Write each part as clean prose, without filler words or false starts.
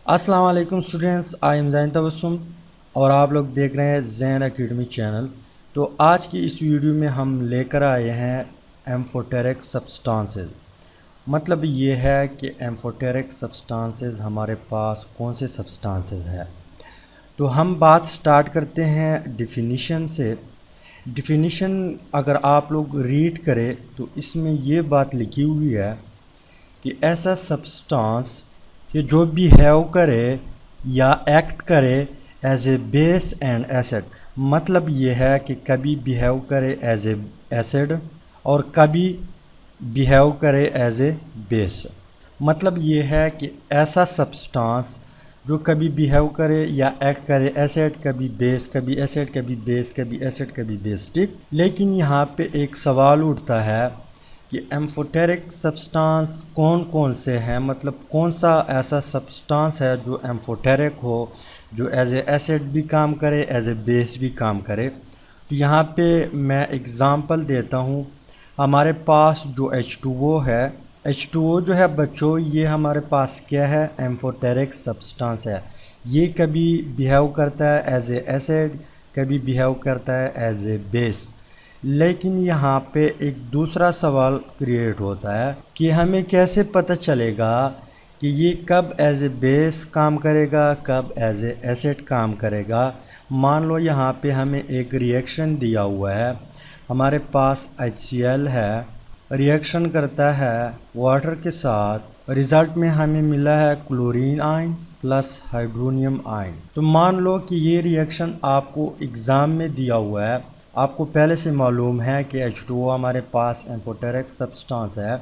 अस्सलाम वालेकुम students, I am Jain Tabassum और आप लोग देख रहे हैं जैन एकेडमी चैनल। तो आज की इस वीडियो में हम लेकर आए हैं एम्फोटेरिक सब्सटेंसेस। मतलब ये है कि एम्फोटेरिक सब्सटेंसेस हमारे पास कौन से सब्सटेंसेस है। तो हम बात स्टार्ट करते हैं डिफिनीशन से। डिफिनीशन अगर आप लोग रीड करें तो इसमें ये बात लिखी हुई है कि ऐसा सब्सटेंस कि जो बिहेव करे या एक्ट करे as a base and acid. मतलब ये है कि कभी बिहेव करे एज ए एसिड और कभी बिहेव करे एज ए बेस। मतलब ये है कि ऐसा सब्सटेंस जो कभी बिहेव करे या एक्ट करे एसिड, कभी बेस, कभी एसिड, कभी बेस, कभी एसिड, कभी बेस। ठीक, लेकिन यहाँ पे एक सवाल उठता है कि एम्फोटेरिक सब्सटेंस कौन कौन से हैं। मतलब कौन सा ऐसा सब्सटेंस है जो एम्फोटेरिक हो, जो एज ए एसिड भी काम करे, एज ए बेस भी काम करे। तो यहाँ पे मैं एग्ज़ाम्पल देता हूँ। हमारे पास जो H2O है, H2O जो है बच्चों, ये हमारे पास क्या है, एम्फोटेरिक सब्सटेंस है। ये कभी बिहेव करता है एज ए एसिड, कभी बिहेव करता है एज ए बेस। लेकिन यहाँ पे एक दूसरा सवाल क्रिएट होता है कि हमें कैसे पता चलेगा कि ये कब एज ए बेस काम करेगा, कब एज ए एसिड काम करेगा। मान लो यहाँ पे हमें एक रिएक्शन दिया हुआ है, हमारे पास HCl है, रिएक्शन करता है वाटर के साथ, रिज़ल्ट में हमें मिला है chlorine ion plus hydronium ion. तो मान लो कि ये रिएक्शन आपको एग्ज़ाम में दिया हुआ है, आपको पहले से मालूम है कि H2O हमारे पास एम्फोटेरिक सब्सटेंस है।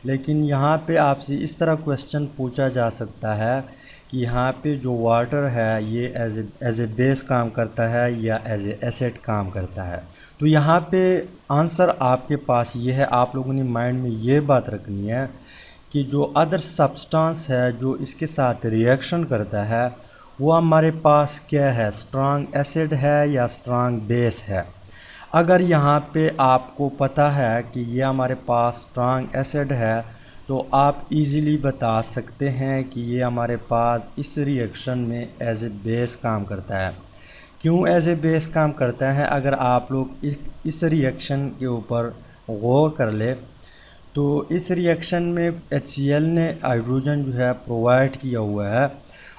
लेकिन यहाँ पे आपसे इस तरह क्वेश्चन पूछा जा सकता है कि यहाँ पे जो वाटर है ये एज ए बेस काम करता है या एज ए एसिड काम करता है। तो यहाँ पे आंसर आपके पास ये है। आप लोगों ने माइंड में ये बात रखनी है कि जो अदर सब्सटेंस है जो इसके साथ रिएक्शन करता है वो हमारे पास क्या है, स्ट्रॉन्ग एसिड है या स्ट्रॉन्ग बेस है। अगर यहाँ पे आपको पता है कि ये हमारे पास स्ट्रॉन्ग एसिड है तो आप इजीली बता सकते हैं कि ये हमारे पास इस रिएक्शन में एज ए बेस काम करता है। क्यों एज ए बेस काम करता है? अगर आप लोग इस रिएक्शन के ऊपर गौर कर ले तो इस रिएक्शन में HCl ने हाइड्रोजन जो है प्रोवाइड किया हुआ है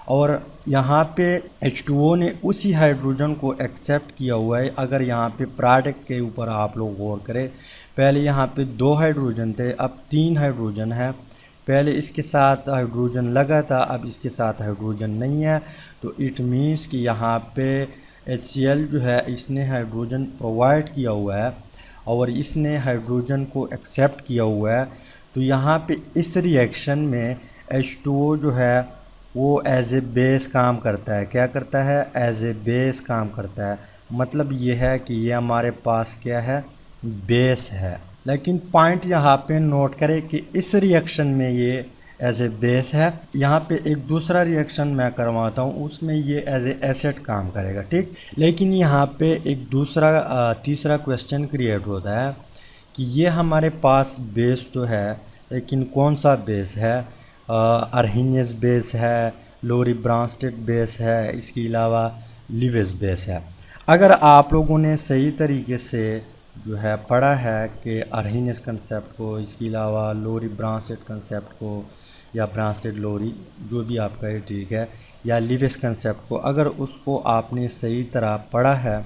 और यहाँ पे H2O ने उसी हाइड्रोजन को एक्सेप्ट किया हुआ है। अगर यहाँ पे प्रोडक्ट के ऊपर आप लोग गौर करें, पहले यहाँ पे 2 हाइड्रोजन थे, अब 3 हाइड्रोजन है। पहले इसके साथ हाइड्रोजन लगा था, अब इसके साथ हाइड्रोजन नहीं है। तो इट मीन्स कि यहाँ पे HCl जो है इसने हाइड्रोजन प्रोवाइड किया हुआ है और इसने हाइड्रोजन को एक्सेप्ट किया हुआ है। तो यहाँ पे इस रिएक्शन में H2O जो है वो एज ए बेस काम करता है। क्या करता है? एज ए बेस काम करता है। मतलब ये है कि ये हमारे पास क्या है, बेस है। लेकिन पॉइंट यहाँ पे नोट करें कि इस रिएक्शन में ये एज ए बेस है। यहाँ पे एक दूसरा रिएक्शन मैं करवाता हूँ, उसमें ये एज ए एसिड काम करेगा। ठीक, लेकिन यहाँ पे एक दूसरा तीसरा क्वेश्चन क्रिएट होता है कि ये हमारे पास बेस तो है, लेकिन कौन सा बेस है? अर्हीनियस बेस है, लोरी ब्रांस्टेड बेस है, इसके अलावा लिविस बेस है। अगर आप लोगों ने सही तरीके से जो है पढ़ा है कि अर्हीनियस कंसेप्ट को, इसके अलावा लोरी ब्रांस्टेड कंसेप्ट को या ब्रांस्टेड लोरी जो भी आपका है, ठीक है, या लिविस कंसेप्ट को, अगर उसको आपने सही तरह पढ़ा है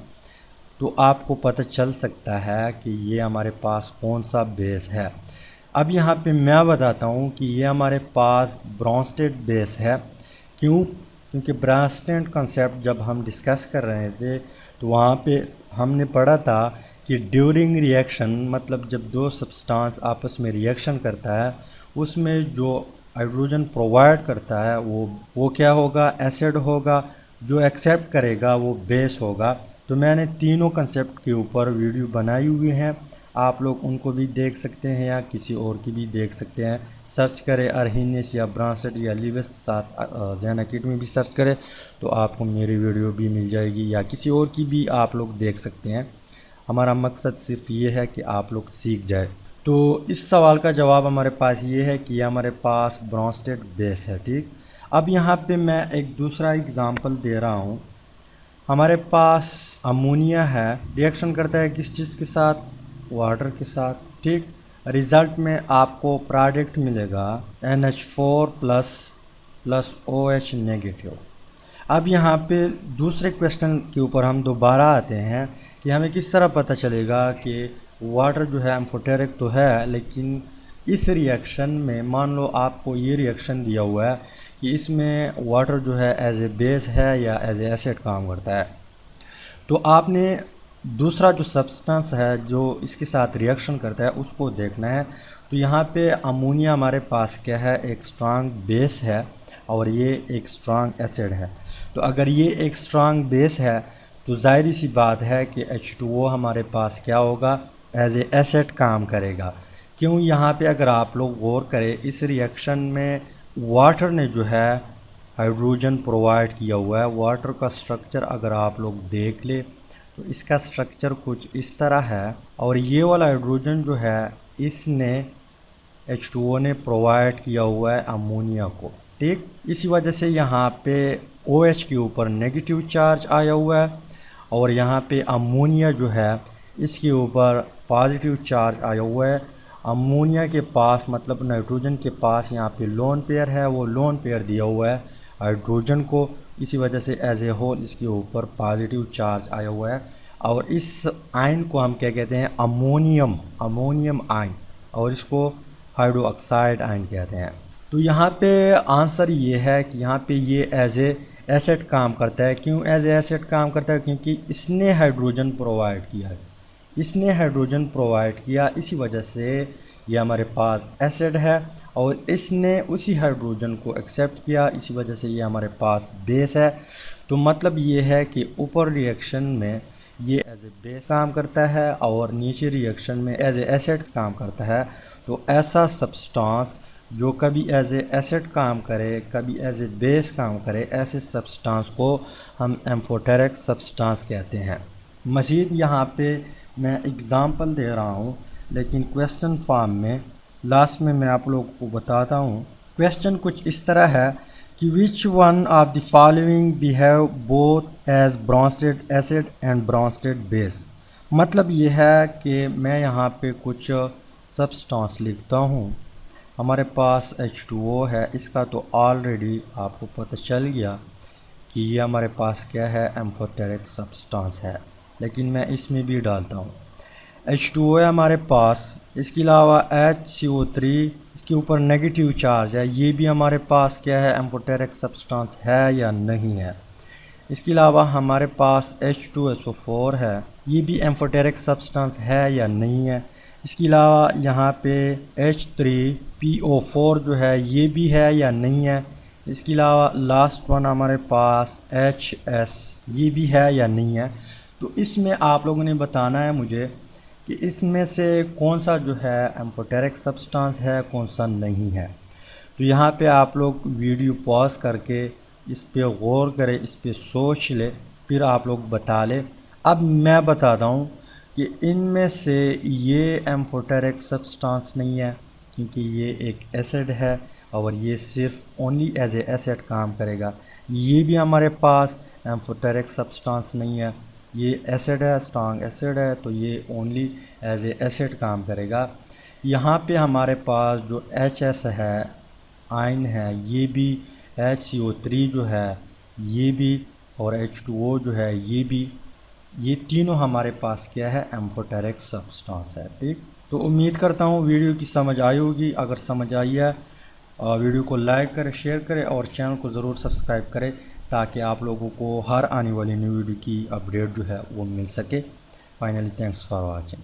तो आपको पता चल सकता है कि ये हमारे पास कौन सा बेस है। अब यहाँ पे मैं बताता हूँ कि ये हमारे पास ब्रांस्टेड बेस है। क्यों? क्योंकि ब्रांस्टेड कंसेप्ट जब हम डिस्कस कर रहे थे तो वहाँ पे हमने पढ़ा था कि ड्यूरिंग रिएक्शन, मतलब जब 2 सब्सटेंस आपस में रिएक्शन करता है उसमें जो हाइड्रोजन प्रोवाइड करता है वो क्या होगा, एसिड होगा। जो एक्सेप्ट करेगा वो बेस होगा। तो मैंने तीनों कंसेप्ट के ऊपर वीडियो बनाई हुई हैं, आप लोग उनको भी देख सकते हैं या किसी और की भी देख सकते हैं। सर्च करें अर्हीनियस या ब्रांस्टेड या लिविस, साथ जैन एकेडमी भी सर्च करें तो आपको मेरी वीडियो भी मिल जाएगी, या किसी और की भी आप लोग देख सकते हैं। हमारा मकसद सिर्फ ये है कि आप लोग सीख जाए। तो इस सवाल का जवाब हमारे पास ये है कि हमारे पास ब्रांस्टेड बेस है। ठीक, अब यहाँ पे मैं एक दूसरा एग्ज़ाम्पल दे रहा हूँ। हमारे पास अमोनिया है, रिएक्शन करता है किस चीज़ के साथ, वाटर के साथ, ठीक। रिज़ल्ट में आपको प्रोडक्ट मिलेगा NH4 प्लस OH नेगेटिव। अब यहाँ पे दूसरे क्वेश्चन के ऊपर हम दोबारा आते हैं कि हमें किस तरह पता चलेगा कि वाटर जो है एम्फोटेरिक तो है, लेकिन इस रिएक्शन में मान लो आपको ये रिएक्शन दिया हुआ है कि इसमें वाटर जो है एज ए बेस है या एज ए एसिड काम करता है। तो आपने दूसरा जो सब्सटेंस है जो इसके साथ रिएक्शन करता है उसको देखना है। तो यहाँ पे अमोनिया हमारे पास क्या है, एक स्ट्रांग बेस है और ये एक स्ट्रांग एसिड है। तो अगर ये एक स्ट्रांग बेस है तो ज़ाहिर सी बात है कि H2O हमारे पास क्या होगा, एज ए एसिड काम करेगा। क्यों, यहाँ पे अगर आप लोग गौर करें इस रिएक्शन में वाटर ने जो है हाइड्रोजन प्रोवाइड किया हुआ है। वाटर का स्ट्रक्चर अगर आप लोग देख ले तो इसका स्ट्रक्चर कुछ इस तरह है और ये वाला हाइड्रोजन जो है इसने H2O ने प्रोवाइड किया हुआ है अमोनिया को, ठीक। इसी वजह से यहाँ पे OH के ऊपर नेगेटिव चार्ज आया हुआ है और यहाँ पे अमोनिया जो है इसके ऊपर पॉजिटिव चार्ज आया हुआ है। अमोनिया के पास मतलब नाइट्रोजन के पास यहाँ पे लोन पेयर है, वो लोन पेयर दिया हुआ है हाइड्रोजन को, इसी वजह से एज ए होल इसके ऊपर पॉजिटिव चार्ज आया हुआ है। और इस आयन को हम क्या कहते हैं, अमोनियम आयन, और इसको हाइड्रो ऑक्साइड आयन कहते हैं। तो यहाँ पे आंसर ये है कि यहाँ पे ये एज ए एसिड काम करता है। क्यों एज ए एसिड काम करता है, क्योंकि इसने हाइड्रोजन प्रोवाइड किया है, इसने हाइड्रोजन प्रोवाइड किया, इसी वजह से ये हमारे पास एसिड है और इसने उसी हाइड्रोजन को एक्सेप्ट किया, इसी वजह से ये हमारे पास बेस है। तो मतलब ये है कि ऊपर रिएक्शन में ये एज ए बेस काम करता है और नीचे रिएक्शन में एज ए एसिड काम करता है। तो ऐसा सब्सटेंस जो कभी एज ए एसिड काम करे कभी एज ए बेस काम करे, ऐसे सब्सटेंस को हम एम्फोटेरिक सब्सटेंस कहते हैं। मज़ीद यहाँ पे मैं एग्ज़ाम्पल दे रहा हूँ लेकिन क्वेश्चन फॉर्म में, लास्ट में मैं आप लोगों को बताता हूँ। क्वेश्चन कुछ इस तरह है कि which one of the following behave both as Bronsted acid and Bronsted base. मतलब ये है कि मैं यहाँ पे कुछ सब्सटेंस लिखता हूँ। हमारे पास H2O है, इसका तो ऑलरेडी आपको पता चल गया कि ये हमारे पास क्या है, एम्फोटेरिक सब्सटेंस है, लेकिन मैं इसमें भी डालता हूँ। H2O है हमारे पास, इसके अलावा HCO3 इसके ऊपर नेगेटिव चार्ज है, ये भी हमारे पास क्या है, एम्फोटेरिक सब्सटेंस है या नहीं है। इसके अलावा हमारे पास H2SO4 है, ये भी एम्फोटेरिक सब्सटेंस है या नहीं है। इसके अलावा यहाँ पे H3PO4 जो है ये भी है या नहीं है। इसके अलावा लास्ट वन हमारे पास HS, ये भी है या नहीं है। तो इसमें आप लोगों ने बताना है मुझे कि इसमें से कौन सा जो है एम्फोटेरिक सब्सटेंस है, कौन सा नहीं है। तो यहाँ पे आप लोग वीडियो पॉज करके इस पे गौर करें, इस पे सोच ले, फिर आप लोग बता लें। अब मैं बताता हूँ कि इनमें से ये एम्फोटेरिक सब्सटेंस नहीं है क्योंकि ये एक एसिड है और ये सिर्फ ओनली एज ए एसिड काम करेगा। ये भी हमारे पास एम्फोटेरिक सब्सटेंस नहीं है, ये एसिड है, स्ट्रॉन्ग एसिड है, तो ये ओनली एज ए एसिड काम करेगा। यहाँ पे हमारे पास जो HS है आयन है, ये भी HCO3 जो है ये भी, और H2O जो है ये भी, ये तीनों हमारे पास क्या है, एम्फोटेरिक सब्सटेंस है, ठीक। तो उम्मीद करता हूँ वीडियो की समझ आई होगी। अगर समझ आई है वीडियो को लाइक करें, शेयर करें और चैनल को ज़रूर सब्सक्राइब करें ताकि आप लोगों को हर आने वाली न्यू वीडियो की अपडेट जो है वो मिल सके। Finally thanks for watching.